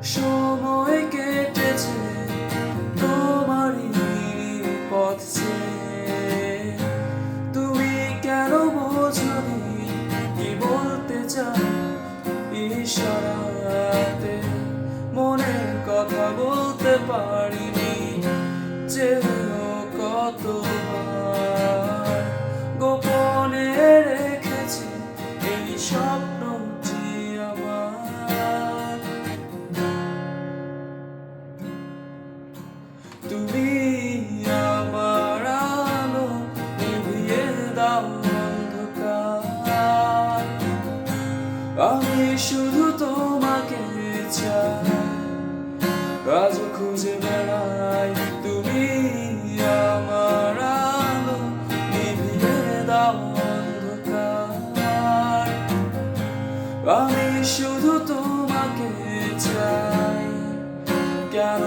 সময় কেটেছে তোমারই পথ তুমি কেন বোঝনি কি বলতে চাই ইশারাতে মনের কথা বলতে পারিনি চেয়েও কতবার গোপনে রেখেছি এই স্বপ্নটি আমার তুমি আমার আলো নিভিয়ে দাও অন্ধকার আমি শুধু তোমাকে চাই আজ খুঁজে বেড়াই তুমি আমার আলো নিভিয়ে দাও অন্ধকার আমি শুধু তোমাকে চাই কেন